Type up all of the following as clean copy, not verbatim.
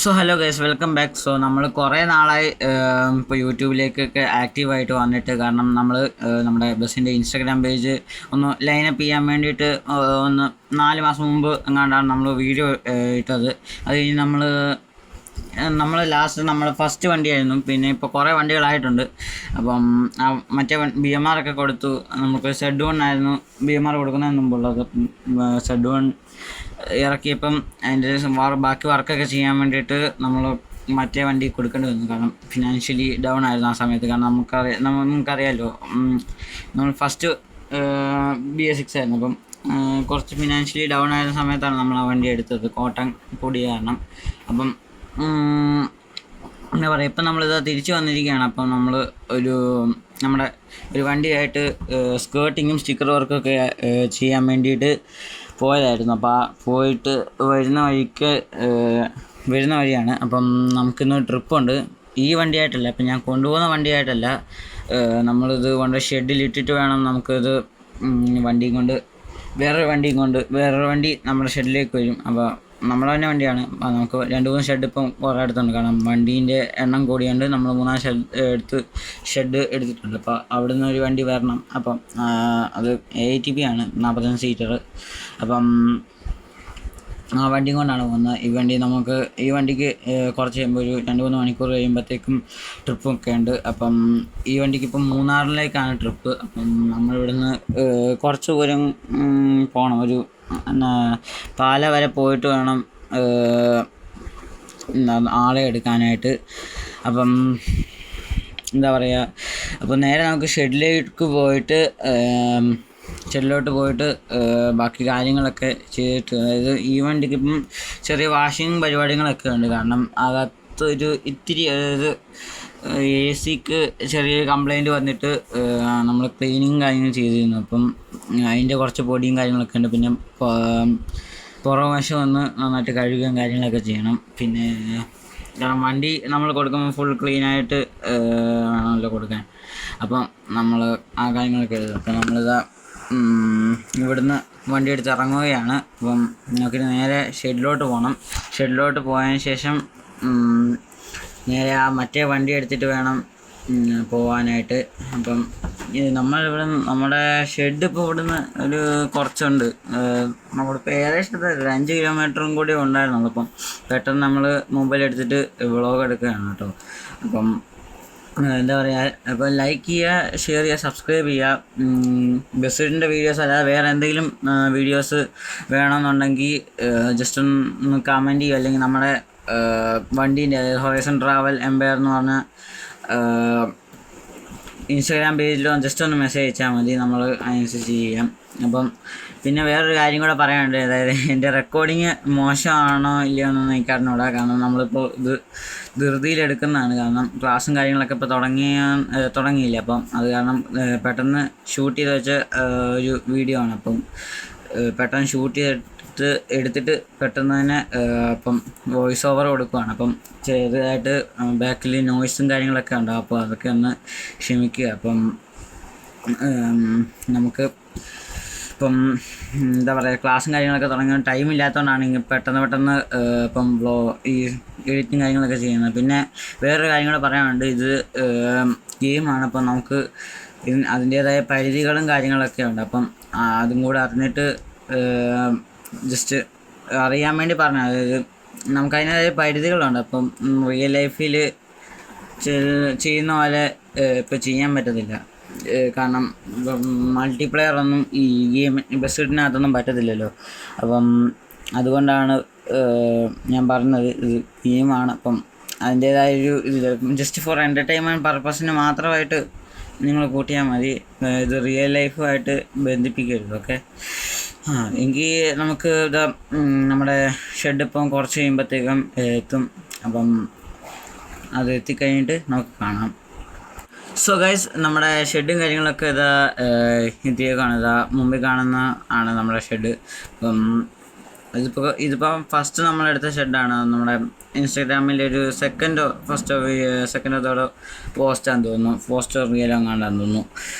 Hello guys, welcome back. നമ്മൾ കുറേ നാളായി ഇപ്പോൾ യൂട്യൂബിലേക്കൊക്കെ ആക്റ്റീവായിട്ട് വന്നിട്ട്. കാരണം നമ്മൾ നമ്മുടെ ബസ്സിൻ്റെ ഇൻസ്റ്റാഗ്രാം പേജ് ഒന്ന് ലൈനപ്പ് ചെയ്യാൻ വേണ്ടിയിട്ട് ഒന്ന് 4 മാസം മുമ്പ് എങ്ങാണ്ടാണ് നമ്മൾ വീഡിയോ ഇട്ടത്. അത് കഴിഞ്ഞ് നമ്മൾ ലാസ്റ്റ് നമ്മുടെ ഫസ്റ്റ് വണ്ടിയായിരുന്നു. പിന്നെ ഇപ്പോൾ കുറേ വണ്ടികളായിട്ടുണ്ട്. അപ്പം മറ്റേ BMR ഒക്കെ കൊടുത്തു. നമുക്ക് Z1 ആയിരുന്നു BMR കൊടുക്കുന്നതിന് മുമ്പുള്ളത്. Z1 ഇറക്കിയപ്പം അതിൻ്റെ ബാക്കി വർക്കൊക്കെ ചെയ്യാൻ വേണ്ടിയിട്ട് നമ്മൾ മറ്റേ വണ്ടി കൊടുക്കേണ്ടി വന്നു. കാരണം ഫിനാൻഷ്യലി ഡൗൺ ആയിരുന്നു ആ സമയത്ത്. കാരണം നമുക്കറിയാമല്ലോ, നമ്മൾ ഫസ്റ്റ് BS6 ആയിരുന്നു. അപ്പം കുറച്ച് ഫിനാൻഷ്യലി ഡൗൺ ആയിരുന്ന സമയത്താണ് നമ്മൾ ആ വണ്ടി എടുത്തത്, കോട്ടൺ പൊടി കാരണം. അപ്പം എന്താ പറയുക, ഇപ്പം നമ്മളിത് തിരിച്ചു വന്നിരിക്കുകയാണ്. അപ്പം നമ്മൾ നമ്മുടെ ഒരു വണ്ടിയായിട്ട് സ്കേർട്ടിങ്ങും സ്റ്റിക്കർ വർക്കൊക്കെ ചെയ്യാൻ വേണ്ടിയിട്ട് പോയതായിരുന്നു. അപ്പോൾ പോയിട്ട് വരുന്ന വഴിയാണ്. അപ്പം നമുക്കിന്ന് ട്രിപ്പുണ്ട്. ഈ വണ്ടിയായിട്ടല്ല, ഇപ്പം ഞാൻ കൊണ്ടുപോകുന്ന വണ്ടിയായിട്ടല്ല. നമ്മളിത് കൊണ്ട് ഷെഡിലിട്ടിട്ട് വേണം നമുക്കിത് വേറൊരു വണ്ടി നമ്മുടെ ഷെഡിലേക്ക് വരും. അപ്പോൾ നമ്മുടെ തന്നെ വണ്ടിയാണ്. നമുക്ക് 2-3 ഷെഡ് ഇപ്പം കുറേ അടുത്തുണ്ട്. കാരണം വണ്ടീൻ്റെ എണ്ണം കൂടിയുണ്ട്. നമ്മൾ 3 ഷെഡ് എടുത്തിട്ടുണ്ട്. അപ്പോൾ അവിടെ നിന്ന് ഒരു വണ്ടി വരണം. അപ്പം അത് ATP ആണ്, 45 സീറ്റർ. അപ്പം ആ വണ്ടി കൊണ്ടാണ് പോകുന്നത്. ഈ വണ്ടിക്ക് കുറച്ച് കഴിയുമ്പോൾ ഒരു 2-3 മണിക്കൂർ കഴിയുമ്പോഴത്തേക്കും ട്രിപ്പൊക്കെ ഉണ്ട്. അപ്പം ഈ വണ്ടിക്ക് ഇപ്പം മൂന്നാറിലേക്കാണ് ട്രിപ്പ്. അപ്പം നമ്മളിവിടുന്ന് കുറച്ച് ദൂരം പോകണം. ഒരു പാല വരെ പോയിട്ട് വേണം ആളെ എടുക്കാനായിട്ട്. അപ്പം എന്താ പറയുക, അപ്പോൾ നേരെ നമുക്ക് ഷെഡിലോട്ട് പോയിട്ട് ബാക്കി കാര്യങ്ങളൊക്കെ ചെയ്തിട്ട്, അതായത് ഈ വണ്ടിക്ക് ഇപ്പം ചെറിയ വാഷിങ് പരിപാടികളൊക്കെ ഉണ്ട്. കാരണം അകത്തൊരു ഇത്തിരി, അതായത് AC-ക്ക് ചെറിയൊരു കംപ്ലൈൻറ്റ് വന്നിട്ട് നമ്മൾ ക്ലീനിങ് കാര്യങ്ങൾ ചെയ്തിരുന്നു. അപ്പം അതിൻ്റെ കുറച്ച് പൊടിയും കാര്യങ്ങളൊക്കെ ഉണ്ട്. പിന്നെ പുറകുവശം ഒന്ന് നന്നായിട്ട് കഴുകുകയും കാര്യങ്ങളൊക്കെ ചെയ്യണം. പിന്നെ കാരണം വണ്ടി നമ്മൾ കൊടുക്കുമ്പോൾ ഫുൾ ക്ലീനായിട്ട് വേണമല്ലോ കൊടുക്കാൻ. അപ്പം നമ്മൾ ആ കാര്യങ്ങളൊക്കെ എഴുതും. അപ്പം നമ്മളിതാ ഇവിടുന്ന് വണ്ടി എടുത്ത് ഇറങ്ങുകയാണ്. അപ്പം നമുക്കിന് നേരെ ഷെഡിലോട്ട് പോകണം. ഷെഡിലോട്ട് പോയതിന് ശേഷം നേരെ ആ മറ്റേ വണ്ടി എടുത്തിട്ട് വേണം പോകാനായിട്ട്. അപ്പം നമ്മുടെ ഷെഡ് ഇപ്പോൾ ഇവിടുന്ന് ഒരു കുറച്ചുണ്ട്. നമ്മളിപ്പോൾ ഏകദേശം 5 കിലോമീറ്ററും കൂടി ഉണ്ടായിരുന്നുള്ളൂ. അപ്പം പെട്ടെന്ന് നമ്മൾ മൊബൈൽ എടുത്തിട്ട് വ്ളോഗ് എടുക്കുകയാണ് കേട്ടോ. അപ്പം എന്താ പറയുക, അപ്പോൾ ലൈക്ക് ചെയ്യുക, ഷെയർ ചെയ്യുക, സബ്സ്ക്രൈബ് ചെയ്യുക. ബസ്സിൻ്റെ വീഡിയോസ് അല്ലാതെ വേറെ എന്തെങ്കിലും വീഡിയോസ് വേണമെന്നുണ്ടെങ്കിൽ ജസ്റ്റ് ഒന്ന് കമൻറ്റ് ചെയ്യുക. അല്ലെങ്കിൽ നമ്മുടെ വണ്ടീൻ്റെ, അതായത് ഹൊറൈസൺ ട്രാവൽ എംപയർ എന്ന് പറഞ്ഞ ഇൻസ്റ്റാഗ്രാം പേജിലോ ജസ്റ്റ് ഒന്ന് മെസ്സേജ് അയച്ചാൽ മതി. നമ്മൾ അതിനനുസരിച്ച് ചെയ്യാം. അപ്പം പിന്നെ വേറൊരു കാര്യം കൂടെ പറയാനുണ്ട്. അതായത് എൻ്റെ റെക്കോർഡിങ് മോശമാണോ ഇല്ലയോ എന്നൊന്നും എനിക്ക് അറിഞ്ഞൂടാ. കാരണം നമ്മളിപ്പോൾ ഇത് ധൃതിയിലെടുക്കുന്നതാണ്. കാരണം ക്ലാസ്സും കാര്യങ്ങളൊക്കെ ഇപ്പോൾ തുടങ്ങിയില്ല. അപ്പം അത് കാരണം പെട്ടെന്ന് ഷൂട്ട് ചെയ്ത് വെച്ച ഒരു വീഡിയോ ആണ്. അപ്പം പെട്ടെന്ന് ഷൂട്ട് എടുത്തിട്ട് പെട്ടെന്ന് തന്നെ അപ്പം വോയിസ് ഓവർ കൊടുക്കുകയാണ്. അപ്പം ചെറുതായിട്ട് ബാക്കിൽ നോയ്സും കാര്യങ്ങളൊക്കെ ഉണ്ടാവും. അപ്പോൾ അതൊക്കെ ഒന്ന് ക്ഷമിക്കുക. അപ്പം നമുക്ക് ഇപ്പം എന്താ പറയുക, ക്ലാസ്സും കാര്യങ്ങളൊക്കെ തുടങ്ങിയ ടൈം ഇല്ലാത്തതുകൊണ്ടാണ് പെട്ടെന്ന് ഇപ്പം ഈ എഡിറ്റിങ് കാര്യങ്ങളൊക്കെ ചെയ്യുന്നത്. പിന്നെ വേറൊരു കാര്യം കൂടെ പറയാനുണ്ട്. ഇത് ഗെയിമാണ്. അപ്പം നമുക്ക് അതിൻ്റേതായ പരിധികളും കാര്യങ്ങളൊക്കെ ഉണ്ട്. അപ്പം അതും കൂടെ അറിഞ്ഞിട്ട് ജസ്റ്റ് അറിയാൻ വേണ്ടി പറഞ്ഞു. അതായത് നമുക്ക് അതിൻ്റേതായ പരിധികളുണ്ട്. അപ്പം റിയൽ ലൈഫിൽ ചെയ്യുന്ന പോലെ ഇപ്പോൾ ചെയ്യാൻ പറ്റത്തില്ല. കാരണം മൾട്ടിപ്ലെയർ ഒന്നും ഈ ബസ്സിനകത്തൊന്നും പറ്റത്തില്ലല്ലോ. അപ്പം അതുകൊണ്ടാണ് ഞാൻ പറഞ്ഞത്, ഇത് ഗെയിമാണ്. അപ്പം അതിൻ്റേതായൊരു ജസ്റ്റ് ഫോർ എൻ്റർടൈൻമെൻറ്റ് പർപ്പസിന് മാത്രമായിട്ട് നിങ്ങൾ കൂട്ടിയാൽ മതി. ഇത് റിയൽ ലൈഫുമായിട്ട് ബന്ധിപ്പിക്കരുത്. ഓക്കെ, എങ്കിൽ നമുക്ക് നമ്മുടെ ഷെഡ് ഇപ്പം കുറച്ച് കഴിയുമ്പോഴത്തേക്കും എത്തും. അപ്പം അത് എത്തിക്കഴിഞ്ഞിട്ട് നമുക്ക് കാണാം. ഗൈസ്, നമ്മുടെ ഷെഡും കാര്യങ്ങളൊക്കെ എത്തിയേക്കാണ്. മുമ്പിൽ കാണുന്ന ആണ് നമ്മുടെ ഷെഡ്. അപ്പം ഇതിപ്പോൾ ഫസ്റ്റ് നമ്മളെടുത്ത ഷെഡാണ്. നമ്മുടെ ഇൻസ്റ്റാഗ്രാമിൽ ഒരു സെക്കൻഡോ തേർഡോ പോസ്റ്റാന്ന് തോന്നുന്നു, പോസ്റ്റോ റിയലോ എങ്ങാണ്ടാന്ന് തോന്നുന്നു.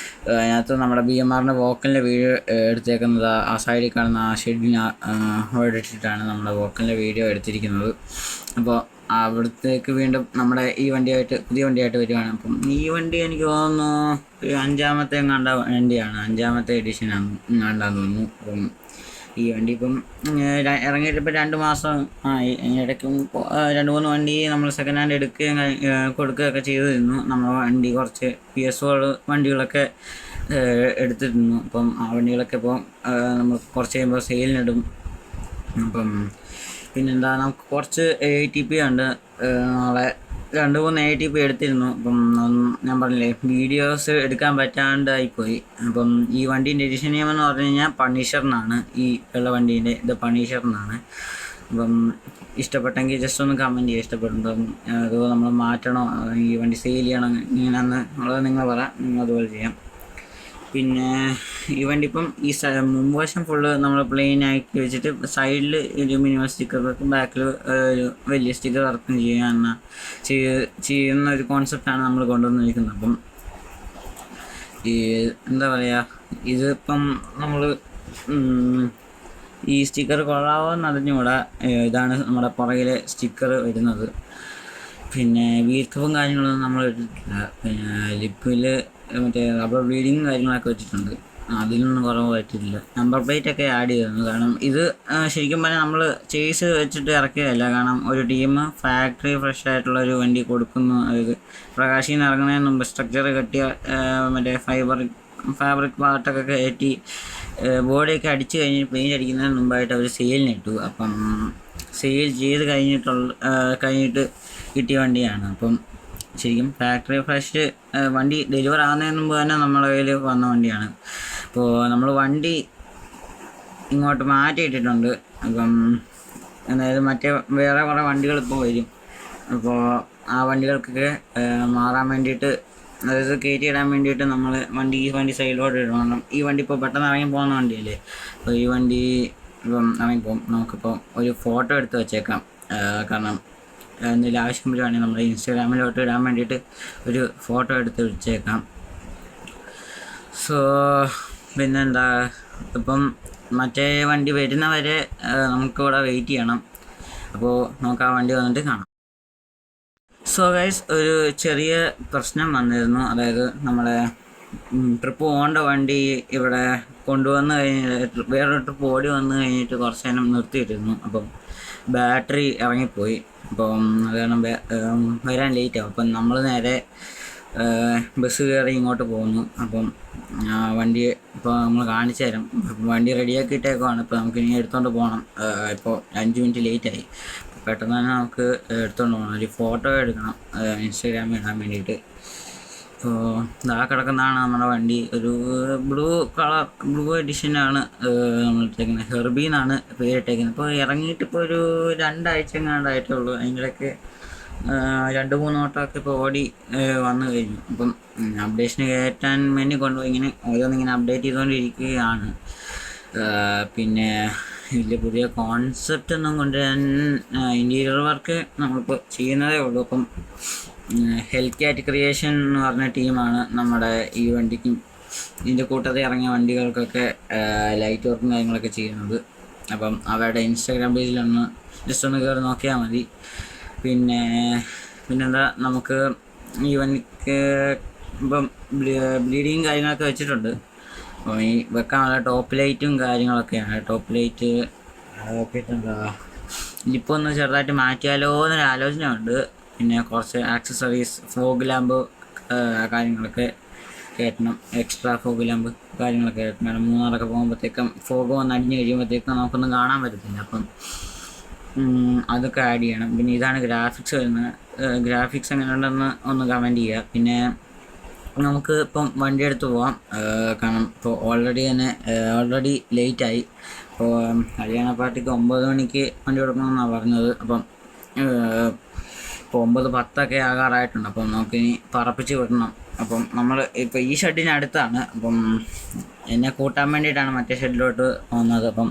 അതിനകത്ത് നമ്മുടെ BMRൻ്റെ വോക്കലിൻ്റെ വീഡിയോ എടുത്തേക്കുന്നത് ആ സൈഡിൽ കാണുന്ന ആ ഷെഡിന് അവിടെ ഇട്ടിട്ടാണ് നമ്മുടെ വോക്കലിൻ്റെ വീഡിയോ എടുത്തിരിക്കുന്നത്. അപ്പോൾ അവിടത്തേക്ക് വീണ്ടും നമ്മുടെ ഈ വണ്ടിയായിട്ട് പുതിയ വണ്ടിയായിട്ട് വരുവാണ്. അപ്പം ഈ വണ്ടി എനിക്ക് തോന്നുന്നു ഒരു അഞ്ചാമത്തെ കണ്ട വണ്ടിയാണ്, 5ാമത്തെ എഡിഷനാണ് കണ്ടാന്ന് തോന്നുന്നു. അപ്പം ഈ വണ്ടി ഇപ്പം ഇറങ്ങിയിട്ട് ഇപ്പം 2 മാസം ആയി. ഇടയ്ക്കും 2-3 വണ്ടി നമ്മൾ സെക്കൻഡ് ഹാൻഡ് എടുക്കുകയും കൊടുക്കുകയൊക്കെ ചെയ്തിരുന്നു. നമ്മുടെ വണ്ടി കുറച്ച് PS4 വണ്ടികളൊക്കെ എടുത്തിരുന്നു. അപ്പം ആ വണ്ടികളൊക്കെ ഇപ്പോൾ നമ്മൾ കുറച്ച് കഴിയുമ്പോൾ സെയിലിനിടും. അപ്പം പിന്നെന്താ, നമുക്ക് കുറച്ച് ATP ഉണ്ട്. നാളെ 2-3 ATP എടുത്തിരുന്നു. അപ്പം ഞാൻ പറഞ്ഞില്ലേ, വീഡിയോസ് എടുക്കാൻ പറ്റാണ്ടായിപ്പോയി. അപ്പം ഈ വണ്ടീൻ്റെ എഡിഷൻ നെയിം എന്ന് പറഞ്ഞു കഴിഞ്ഞാൽ പണിഷർ എന്നാണ്. ഈ ഉള്ള വണ്ടീൻ്റെ ഇത് പണിഷർ എന്നാണ്. അപ്പം ഇഷ്ടപ്പെട്ടെങ്കിൽ ജസ്റ്റ് ഒന്ന് കമൻറ്റ് ചെയ്യുക. ഇഷ്ടപ്പെടുമ്പം അത് നമ്മൾ മാറ്റണോ, ഈ വണ്ടി സെയിൽ ചെയ്യണോ, ഇങ്ങനെയാണെന്ന് ഉള്ളത് നിങ്ങൾ പറ, നിങ്ങൾ അതുപോലെ ചെയ്യാം. പിന്നെ ഈ വണ്ടി ഇപ്പം ഈ മുൻവശം ഫുള്ള് നമ്മൾ പ്ലെയിൻ ആക്കി വെച്ചിട്ട് സൈഡിൽ ഒരു മിനിമം സ്റ്റിക്കർ വെക്കും, ബാക്കിൽ ഒരു വലിയ സ്റ്റിക്കർ വർക്കും ചെയ്യുന്ന ഒരു കോൺസെപ്റ്റാണ് നമ്മൾ കൊണ്ടുവന്നിരിക്കുന്നത്. അപ്പം ഈ എന്താ പറയുക, ഇതിപ്പം നമ്മൾ ഈ സ്റ്റിക്കർ കൊള്ളാവോന്ന് അറിഞ്ഞുകൂടാ. ഇതാണ് നമ്മുടെ പുറകിലെ സ്റ്റിക്കർ വരുന്നത്. പിന്നെ വീൽ കപ്പും കാര്യങ്ങളൊന്നും നമ്മൾ ഇട്ടിട്ടില്ല. പിന്നെ ലിപ്പിൽ മറ്റേ റബ്ബർ ബ്ലീഡിങ്ങും കാര്യങ്ങളൊക്കെ വെച്ചിട്ടുണ്ട്, അതിലൊന്നും കുറവ് പറ്റിയിട്ടില്ല. നമ്പർ പ്ലേറ്റ് ഒക്കെ ആഡ് ചെയ്തിരുന്നു. കാരണം ഇത് ശരിക്കും പറഞ്ഞാൽ നമ്മൾ ചേസ് വെച്ചിട്ട് ഇറക്കിയതല്ല. കാരണം ഒരു ടീം ഫാക്ടറി ഫ്രഷ് ആയിട്ടുള്ള ഒരു വണ്ടി കൊടുക്കുന്നു. അതായത് പ്രകാശിൽ നിന്ന് ഇറങ്ങുന്നതിന് മുമ്പ് സ്ട്രക്ചർ കെട്ടിയ മറ്റേ ഫാബ്രിക് പാർട്ടൊക്കെ കയറ്റി ബോഡിയൊക്കെ അടിച്ച് കഴിഞ്ഞ് പെയിൻറ്റ് അടിക്കുന്നതിന് മുമ്പായിട്ട് അവർ സെയിലിനിട്ടു. അപ്പം സെയിൽ ചെയ്ത് കഴിഞ്ഞിട്ട് കിട്ടിയ വണ്ടിയാണ്. അപ്പം ശരിക്കും ഫാക്ടറി ഫ്രഷ് വണ്ടി ഡെലിവർ ആകുന്നതിന് മുമ്പ് തന്നെ നമ്മുടെ കയ്യിൽ വന്ന വണ്ടിയാണ്. അപ്പോൾ നമ്മൾ വണ്ടി ഇങ്ങോട്ട് മാറ്റിയിട്ടിട്ടുണ്ട്. അപ്പം അതായത് വേറെ കുറേ വണ്ടികൾ ഇപ്പോൾ വരും. അപ്പോൾ ആ വണ്ടികൾക്കൊക്കെ മാറാൻ വേണ്ടിയിട്ട്, അതായത് കയറ്റി ഇടാൻ വേണ്ടിയിട്ട് നമ്മൾ ഈ വണ്ടി സൈഡിലോട്ട് ഇടണം. ഈ വണ്ടി ഇപ്പോൾ പെട്ടെന്ന് ഇറങ്ങി പോകുന്ന വണ്ടിയല്ലേ. അപ്പോൾ ഈ വണ്ടി ഇപ്പം ഇറങ്ങിപ്പോകും. നമുക്കിപ്പോൾ ഒരു ഫോട്ടോ എടുത്ത് വെച്ചേക്കാം. കാരണം എന്തെങ്കിലും ആവശ്യം വരുവാണെങ്കിൽ നമ്മുടെ ഇൻസ്റ്റാഗ്രാമിലോട്ട് ഇടാൻ വേണ്ടിയിട്ട് ഒരു ഫോട്ടോ എടുത്ത് വെച്ചേക്കാം. സോ പിന്നെന്താ, ഇപ്പം മറ്റേ വണ്ടി വരുന്നവരെ നമുക്കിവിടെ വെയിറ്റ് ചെയ്യണം. അപ്പോൾ നമുക്ക് ആ വണ്ടി വന്നിട്ട് കാണാം. സോ ഗൈസ്, ഒരു ചെറിയ പ്രശ്നം വന്നിരുന്നു. അതായത് നമ്മളെ ട്രിപ്പ് പോകേണ്ട വണ്ടി ഇവിടെ കൊണ്ടുവന്ന് കഴിഞ്ഞിട്ട് വേറൊരു ട്രിപ്പ് ഓടി വന്നു കഴിഞ്ഞിട്ട് കുറച്ച് നേരം നിർത്തിയിട്ടിരുന്നു. അപ്പം ബാറ്ററി ഇറങ്ങിപ്പോയി. അപ്പം അത് കാരണം വരാൻ ലേറ്റാവും. അപ്പം നമ്മൾ നേരെ ബസ് കയറി ഇങ്ങോട്ട് പോകുന്നു. അപ്പം വണ്ടി ഇപ്പോൾ നമ്മൾ കാണിച്ചു തരാം. വണ്ടി റെഡിയാക്കിയിട്ടേക്കുവാണ്. ഇപ്പോൾ നമുക്ക് ഇനി എടുത്തുകൊണ്ട് പോകണം. ഇപ്പോൾ 5 മിനിറ്റ് ലേറ്റായി. പെട്ടെന്ന് തന്നെ നമുക്ക് എടുത്തുകൊണ്ട് പോകണം. ഒരു ഫോട്ടോ എടുക്കണം ഇൻസ്റ്റാഗ്രാമിൽ ഇടാൻ വേണ്ടിയിട്ട്. അപ്പോൾ ഇതാ കിടക്കുന്നതാണ് നമ്മുടെ വണ്ടി. ഒരു ബ്ലൂ എഡിഷനാണ് നമ്മൾ ഇട്ടേക്കുന്നത്. ഹെർബി എന്നാണ് പേരിട്ടേക്കുന്നത്. ഇപ്പോൾ ഇറങ്ങിയിട്ടിപ്പോൾ ഒരു 2 ആഴ്ച എങ്ങാണ്ടായിട്ടേ ഉള്ളൂ. അതിനിടയ്ക്ക് 2-3 ഓട്ടമൊക്കെ ഇപ്പോൾ ഓടി വന്നു കഴിഞ്ഞു. അപ്പം അപ്ഡേഷന് കയറ്റാൻ വേണ്ടി കൊണ്ടുപോയി ഇങ്ങനെ ഓരോന്നിങ്ങനെ അപ്ഡേറ്റ് ചെയ്തുകൊണ്ടിരിക്കുകയാണ്. പിന്നെ ഇതിൽ പുതിയ കോൺസെപ്റ്റ് ഒന്നും കൊണ്ടുവരാൻ, ഇൻറ്റീരിയർ വർക്ക് നമ്മളിപ്പോൾ ചെയ്യുന്നതേ ഉള്ളൂ. അപ്പം ഹെൽത്ത് കാറ്റ് ക്രിയേഷൻ എന്ന് പറഞ്ഞ ടീമാണ് നമ്മുടെ ഈ വണ്ടിക്കും ഇതിൻ്റെ കൂട്ടത്തിൽ ഇറങ്ങിയ വണ്ടികൾക്കൊക്കെ ലൈറ്റ് വർക്കും കാര്യങ്ങളൊക്കെ ചെയ്യുന്നത്. അപ്പം അവരുടെ ഇൻസ്റ്റാഗ്രാം പേജിലൊന്ന് ജസ്റ്റ് ഒന്ന് കയറി നോക്കിയാൽ മതി. പിന്നെന്താ, നമുക്ക് ഈ വണ്ടിക്ക് ഇപ്പം ബ്ലീഡിങ് കാര്യങ്ങളൊക്കെ വെച്ചിട്ടുണ്ട്. അപ്പോൾ ഈ വെക്കാനുള്ള ടോപ്പ് ലൈറ്റും കാര്യങ്ങളൊക്കെയാണ്. ടോപ്പ് ലൈറ്റ് പിന്നെന്താ, ഇപ്പോൾ ഒന്ന് ചെറുതായിട്ട് മാറ്റിയാലോ എന്നൊരു ആലോചനയുണ്ട്. പിന്നെ കുറച്ച് ആക്സസറീസ്, ഫോഗ് ലാമ്പ് കാര്യങ്ങളൊക്കെ കയറ്റണം. എക്സ്ട്രാ ഫോഗ് ലാമ്പ് കാര്യങ്ങളൊക്കെ കയറ്റണം. കാരണം മൂന്നാറൊക്കെ പോകുമ്പോഴത്തേക്കും ഫോഗ് വന്ന് അടിഞ്ഞ് കഴിയുമ്പോഴത്തേക്കും നമുക്കൊന്നും കാണാൻ പറ്റത്തില്ല. അപ്പം അതൊക്കെ ആഡ് ചെയ്യണം. പിന്നെ ഇതാണ് ഗ്രാഫിക്സ് വരുന്നത്. ഗ്രാഫിക്സ് എങ്ങനെയുണ്ടെന്ന് ഒന്ന് കമൻറ്റ് ചെയ്യുക. പിന്നെ നമുക്ക് ഇപ്പം വണ്ടി എടുത്ത് പോവാം. കാരണം ഇപ്പോൾ ഓൾറെഡി ലേറ്റായി. അപ്പോൾ ഹരിയാന പാർട്ടിക്ക് 9 മണിക്ക് വണ്ടി കൊടുക്കണമെന്നാണ് പറഞ്ഞത്. അപ്പം ഇപ്പോൾ 9:10 ആകാറായിട്ടുണ്ട്. അപ്പം നമുക്കിനി പറപ്പിച്ച് വിടണം. അപ്പം നമ്മൾ ഇപ്പോൾ ഈ ഷെഡിനടുത്താണ്. അപ്പം എന്നെ കൂട്ടാൻ വേണ്ടിയിട്ടാണ് മറ്റേ ഷെഡിലോട്ട് പോകുന്നത്. അപ്പം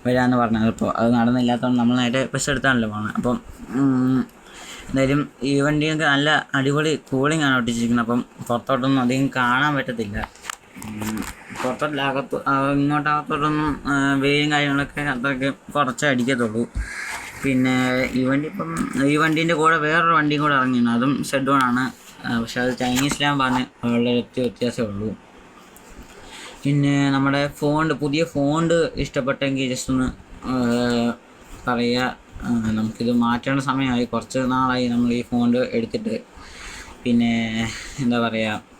വരാമെന്ന് പറഞ്ഞത്. അപ്പോൾ അത് നടന്നില്ലാത്തതുകൊണ്ട് നമ്മൾ നേരെ ബസ് എടുത്താണല്ലോ പോകുന്നത്. അപ്പം എന്തായാലും ഈ വണ്ടിയൊക്കെ നല്ല അടിപൊളി കൂളിംഗ് ആണ് ഒട്ടിച്ചിരിക്കുന്നത്. അപ്പം പുറത്തോട്ടൊന്നും അധികം കാണാൻ പറ്റത്തില്ല. പുറത്തോട്ടകത്തോട്ടൊന്നും വെയിലും കാര്യങ്ങളൊക്കെ അത്രയ്ക്ക് കുറച്ചേ അടിക്കത്തുള്ളൂ. പിന്നെ ഈ വണ്ടീൻ്റെ കൂടെ വേറൊരു വണ്ടിയും കൂടെ ഇറങ്ങിയിരുന്നു, അതും സെഡ് ആണ്. പക്ഷെ അത് ചൈനീസ് ലാമ്പാണ്, വളരെ വ്യത്യാസമേ ഉള്ളൂ. പിന്നെ നമ്മുടെ പുതിയ ഫോണ്ട് ഇഷ്ടപ്പെട്ടെങ്കിൽ ജസ്റ്റ് ഒന്ന് പറയുക. നമുക്കിത് മാറ്റേണ്ട സമയമായി, കുറച്ച് നാളായി നമ്മൾ ഈ ഫോണ്ട് എടുത്തിട്ട്. പിന്നെ എന്താ പറയുക,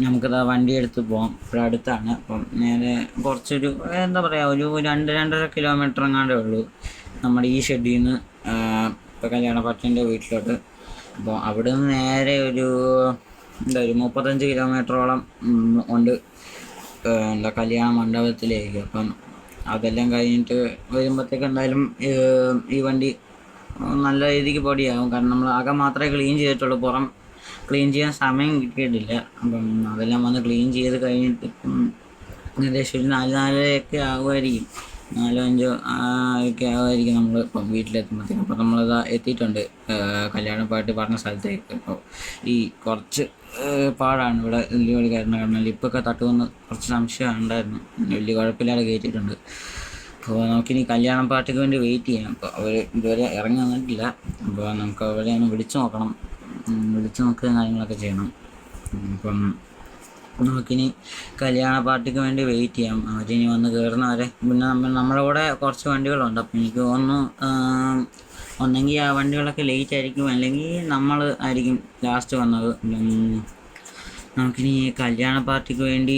നമുക്കിത് വണ്ടി എടുത്ത് പോകാം, ഇവിടെ അടുത്താണ്. അപ്പം നേരെ കുറച്ചൊരു എന്താ പറയുക, ഒരു 2-2.5 കിലോമീറ്റർ എങ്ങാണ്ടേ ഉള്ളൂ നമ്മുടെ ഈ ഷെഡിൽ നിന്ന് ഇപ്പോൾ കല്യാണപ്പാട്ടിൻ്റെ വീട്ടിലോട്ട്. അപ്പോൾ അവിടെ നിന്ന് നേരെ ഒരു 35 കിലോമീറ്ററോളം ഉണ്ട് കല്യാണ മണ്ഡപത്തിലേക്ക്. അപ്പം അതെല്ലാം കഴിഞ്ഞിട്ട് വരുമ്പോഴത്തേക്ക് എന്തായാലും ഈ വണ്ടി നല്ല രീതിക്ക് പൊടിയാകും. കാരണം നമ്മൾ അകം മാത്രമേ ക്ലീൻ ചെയ്തിട്ടുള്ളൂ, പുറം ക്ലീൻ ചെയ്യാൻ സമയം കിട്ടിയിട്ടില്ല. അപ്പം അതെല്ലാം വന്ന് ക്ലീൻ ചെയ്ത് കഴിഞ്ഞിട്ട് ഏകദേശം ഒരു 4-4.5 ആകുമായിരിക്കും, 4-5 ഒക്കെ ആകുമായിരിക്കും നമ്മൾ ഇപ്പം വീട്ടിലെത്തുമ്പോഴത്തേക്കും. അപ്പോൾ നമ്മളത് എത്തിയിട്ടുണ്ട് കല്യാണപ്പാട്ട് പറഞ്ഞ സ്ഥലത്തേക്ക്. അപ്പോൾ ഈ കുറച്ച് പാടാണ് ഇവിടെ വലിയ കാരണം ലിപ്പൊക്കെ തട്ടുമെന്ന് കുറച്ച് സംശയം ഉണ്ടായിരുന്നു, വലിയ കുഴപ്പമില്ലാതെ കയറ്റിയിട്ടുണ്ട്. അപ്പോൾ നമുക്കിനി കല്യാണ പാർട്ടിക്ക് വേണ്ടി വെയിറ്റ് ചെയ്യാം. അപ്പോൾ അവർ ഇതുവരെ ഇറങ്ങി വന്നിട്ടില്ല. അപ്പോൾ നമുക്ക് അവരെ ഒന്ന് വിളിച്ചു നോക്കുക കാര്യങ്ങളൊക്കെ ചെയ്യണം. അപ്പം നമുക്കിനി കല്യാണ പാർട്ടിക്ക് വേണ്ടി വെയിറ്റ് ചെയ്യാം, അവരിനി വന്ന് കയറുന്നവരെ. പിന്നെ നമ്മുടെ കൂടെ കുറച്ച് വണ്ടികളുണ്ട്. അപ്പം എനിക്ക് തോന്നുന്നു ഒന്നെങ്കിൽ ആ വണ്ടികളൊക്കെ ലേറ്റ് ആയിരിക്കും, അല്ലെങ്കിൽ നമ്മൾ ആയിരിക്കും ലാസ്റ്റ് വന്നത്. നമുക്കിനി കല്യാണ പാർട്ടിക്ക് വേണ്ടി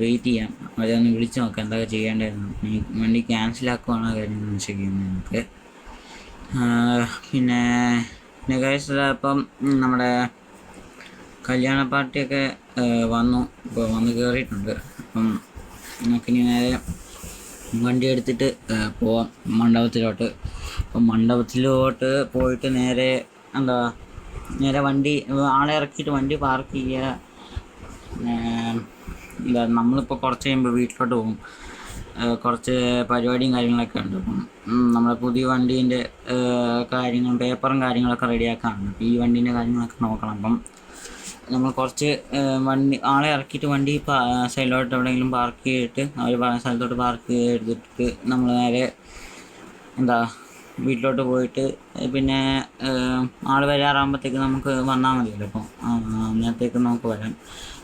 വെയിറ്റ് ചെയ്യാം, അവരെ ഒന്ന് വിളിച്ച് നോക്കാം എന്തൊക്കെ ചെയ്യേണ്ടതായിരുന്നു. ഈ വണ്ടി ക്യാൻസലാക്കുവാണോ കാര്യം ചെയ്യുന്നത് നമുക്ക്. പിന്നെ ഗൈസ്, ഇപ്പം നമ്മുടെ കല്യാണ പാർട്ടിയൊക്കെ വന്ന് കയറിയിട്ടുണ്ട്. അപ്പം നമുക്കിനി നേരെ വണ്ടി എടുത്തിട്ട് പോവാം മണ്ഡപത്തിലോട്ട്. അപ്പം മണ്ഡപത്തിലോട്ട് പോയിട്ട് നേരെ വണ്ടി ആളെ ഇറക്കിയിട്ട് വണ്ടി പാർക്ക് ചെയ്യുക. നമ്മളിപ്പോൾ കുറച്ച് കഴിയുമ്പോൾ വീട്ടിലോട്ട് പോകും, കുറച്ച് പരിപാടിയും കാര്യങ്ങളൊക്കെ ഉണ്ട്. അപ്പം നമ്മുടെ പുതിയ വണ്ടീൻ്റെ പേപ്പറും കാര്യങ്ങളൊക്കെ റെഡിയാക്കാനുണ്ട്. അപ്പോൾ ഈ വണ്ടീൻ്റെ കാര്യങ്ങളൊക്കെ നോക്കണം. അപ്പം നമ്മൾ കുറച്ച് ആളെ ഇറക്കിയിട്ട് വണ്ടി സൈഡിലോട്ട് എവിടെയെങ്കിലും പാർക്ക് ചെയ്തിട്ട്, അവർ പറഞ്ഞ സ്ഥലത്തോട്ട് പാർക്ക് ചെയ്തിട്ട് നമ്മൾ നേരെ വീട്ടിലോട്ട് പോയിട്ട് പിന്നെ ആൾ വരാറാകുമ്പോഴത്തേക്ക് നമുക്ക് വന്നാൽ മതിയല്ലോ. അപ്പോൾ അന്നേരത്തേക്ക് നമുക്ക് വരാം.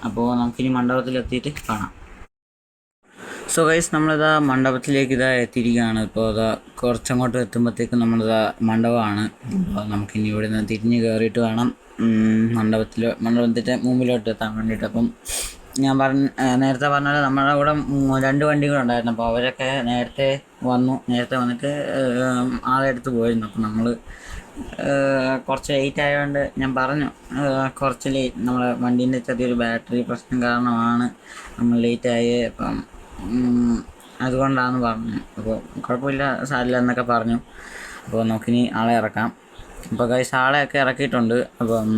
അപ്പോൾ നമുക്കിനി മണ്ഡപത്തിലെത്തിയിട്ട് കാണാം. സോ ഗൈസ്, നമ്മളിതാ മണ്ഡപത്തിലേക്ക് എത്തിയിരിക്കുകയാണ്. ഇപ്പോൾ കുറച്ചങ്ങോട്ട് എത്തുമ്പോഴത്തേക്കും നമ്മളിതാ മണ്ഡപമാണ്. അപ്പോൾ നമുക്കിനി ഇവിടെ നിന്ന് തിരിഞ്ഞ് കയറിയിട്ട് വേണം മണ്ഡപത്തിൻ്റെ മുമ്പിലോട്ട് എത്താൻ വേണ്ടിയിട്ട്. അപ്പം ഞാൻ നേരത്തെ പറഞ്ഞാൽ നമ്മുടെ കൂടെ 2 വണ്ടികളുണ്ടായിരുന്നു. അപ്പോൾ അവരൊക്കെ നേരത്തെ വന്നിട്ട് ആളെടുത്ത് പോയിരുന്നു. അപ്പം നമ്മൾ കുറച്ച് ലേറ്റ് ആയതുകൊണ്ട് ഞാൻ പറഞ്ഞു, കുറച്ച് നമ്മളെ വണ്ടീൻ്റെ ചെറിയൊരു ബാറ്ററി പ്രശ്നം കാരണമാണ് നമ്മൾ ലേറ്റായി, അപ്പം അതുകൊണ്ടാണെന്ന് പറഞ്ഞു. അപ്പോൾ കുഴപ്പമില്ല, സാരില്ല എന്നൊക്കെ പറഞ്ഞു. അപ്പോൾ നമുക്കിനി ആളെ ഇറക്കാം. അപ്പോൾ ഗൈസ്, ആളെയൊക്കെ ഇറക്കിയിട്ടുണ്ട്. അപ്പം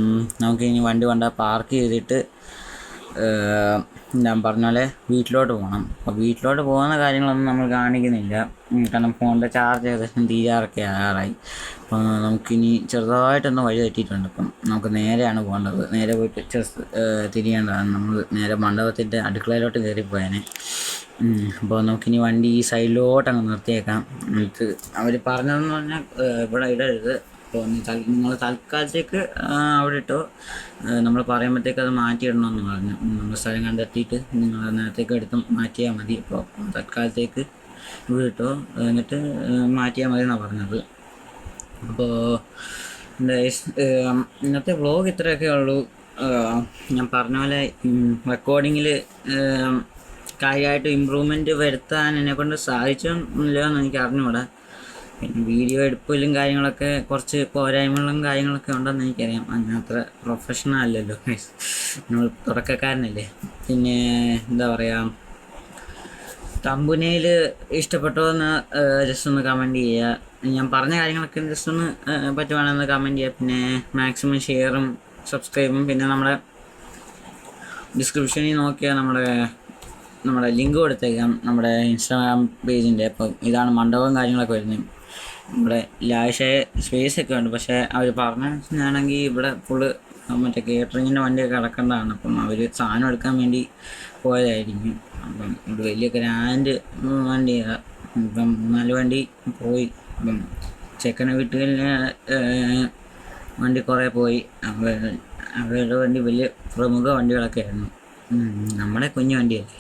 നമുക്കിനി വണ്ടി പാർക്ക് ചെയ്തിട്ട് ഞാൻ പറഞ്ഞ പോലെ വീട്ടിലോട്ട് പോകണം. അപ്പോൾ വീട്ടിലോട്ട് പോകുന്ന കാര്യങ്ങളൊന്നും നമ്മൾ കാണിക്കുന്നില്ല, കാരണം ഫോണിൻ്റെ ചാർജ് ഏകദേശം തീരാറൊക്കെ ആകാറായി. അപ്പോൾ നമുക്കിനി ചെറുതായിട്ടൊന്ന് വഴി തെറ്റിയിട്ടുണ്ട്. അപ്പം നമുക്ക് നേരെയാണ് പോകേണ്ടത്, നേരെ പോയിട്ട് തിരിയേണ്ടതാണ്. നമ്മൾ നേരെ മണ്ഡപത്തിൻ്റെ അടുക്കളയിലോട്ട് കയറിപ്പോയേനെ. അപ്പോൾ നമുക്കിനി വണ്ടി ഈ സൈഡിലോട്ട് അങ്ങ് നിർത്തിയേക്കാം. എന്നിട്ട് അവർ പറഞ്ഞതെന്ന് പറഞ്ഞാൽ ഇവിടെ ഇടരുത്, അപ്പോൾ നിങ്ങൾ തൽക്കാലത്തേക്ക് അവിടെ ഇട്ടോ, നമ്മൾ പറയുമ്പോഴത്തേക്ക് അത് മാറ്റിയിടണമെന്ന് പറഞ്ഞു. നമ്മൾ സ്ഥലം കണ്ടെത്തിയിട്ട് നിങ്ങൾ നേരത്തേക്ക് എടുത്ത് മാറ്റിയാൽ മതി. അപ്പോൾ തൽക്കാലത്തേക്ക് ഇവിടെ ഇട്ടോ, എന്നിട്ട് മാറ്റിയാൽ മതി എന്നാണ് പറഞ്ഞത്. അപ്പോൾ ഇന്നത്തെ വ്ളോഗ് ഇത്രയൊക്കെ ഉള്ളൂ. ഞാൻ പറഞ്ഞ പോലെ റെക്കോർഡിങ്ങിൽ കാര്യമായിട്ട് ഇമ്പ്രൂവ്മെൻറ്റ് വരുത്താൻ എന്നെക്കൊണ്ട് സാധിച്ചില്ലയോ എന്ന് എനിക്ക് അറിഞ്ഞുകൂടാ. പിന്നെ വീഡിയോ എടുപ്പിലും കാര്യങ്ങളൊക്കെ കുറച്ച് പോരായ്മകളും കാര്യങ്ങളൊക്കെ ഉണ്ടെന്ന് എനിക്കറിയാം. അത്ര പ്രൊഫഷണൽ അല്ലല്ലോ, നമ്മൾ തുടക്കക്കാരനല്ലേ. പിന്നെ എന്താ പറയുക, തമ്പുനയിൽ ഇഷ്ടപ്പെട്ടോ എന്ന് ജസ്റ്റ് ഒന്ന് കമൻറ്റ് ചെയ്യുക. ഞാൻ പറഞ്ഞ കാര്യങ്ങളൊക്കെ ജസ്റ്റ് ഒന്ന് പറ്റുവാണെന്ന് കമൻറ്റ് ചെയ്യുക. പിന്നെ മാക്സിമം ഷെയറും സബ്സ്ക്രൈബും, പിന്നെ നമ്മുടെ ഡിസ്ക്രിപ്ഷനിൽ നോക്കിയാൽ നമ്മുടെ ലിങ്ക് കൊടുത്തേക്കാം, നമ്മുടെ ഇൻസ്റ്റാഗ്രാം പേജിൻ്റെ. അപ്പം ഇതാണ് മണ്ഡപവും കാര്യങ്ങളൊക്കെ വരുന്നത്. ഇവിടെ ലാവിഷായ സ്പേസൊക്കെ ഉണ്ട്, പക്ഷേ അവർ പറഞ്ഞാണെങ്കിൽ ഇവിടെ ഫുള്ള് മറ്റേ കേറ്ററിങ്ങിൻ്റെ വണ്ടിയൊക്കെ കിടക്കേണ്ടതാണ്. അപ്പം അവർ സാധനം എടുക്കാൻ വേണ്ടി പോയതായിരിക്കും. അപ്പം ഇത് വലിയ ഗ്രാൻഡ് വണ്ടിയാണ്. ഇപ്പം 4 വണ്ടി പോയി. അപ്പം ചെക്കനെ വീട്ടിൽ വണ്ടി കുറേ പോയി. അവരുടെ വണ്ടി വലിയ പ്രമുഖ വണ്ടികളൊക്കെ ആയിരുന്നു. നമ്മുടെ കുഞ്ഞു വണ്ടിയല്ലേ.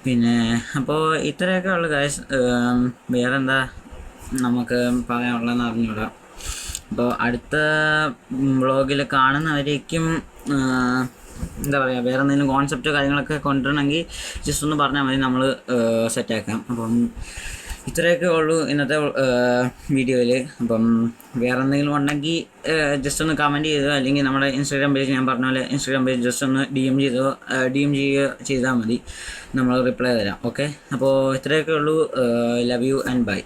പിന്നെ അപ്പോൾ ഇത്രയൊക്കെ ഉള്ളു ഗൈസ്. വേറെന്താ നമുക്ക് പറയാനുള്ളതെന്ന് അറിഞ്ഞൂടാ. അപ്പോൾ അടുത്ത വ്ളോഗിൽ കാണുന്നവരേക്കും എന്താ പറയുക, വേറെ എന്തെങ്കിലും കോൺസെപ്റ്റ് കാര്യങ്ങളൊക്കെ കൊണ്ടുവരണമെങ്കിൽ ജസ്റ്റ് ഒന്ന് പറഞ്ഞാൽ മതി, നമ്മൾ സെറ്റാക്കാം. അപ്പം ഇത്രയൊക്കെ ഉള്ളൂ ഇന്നത്തെ വീഡിയോയിൽ. അപ്പം വേറെ എന്തെങ്കിലും ഉണ്ടെങ്കിൽ ജസ്റ്റ് ഒന്ന് കമൻറ്റ് ചെയ്തോ, അല്ലെങ്കിൽ നമ്മുടെ ഇൻസ്റ്റാഗ്രാം പേജ്, ഞാൻ പറഞ്ഞ പോലെ ഇൻസ്റ്റാഗ്രാം പേജ് ജസ്റ്റ് ഒന്ന് ഡി എം ചെയ്താൽ മതി, നമ്മൾ റിപ്ലൈ തരാം. ഓക്കെ, അപ്പോൾ ഇത്രയൊക്കെ ഉള്ളൂ. Love you and by.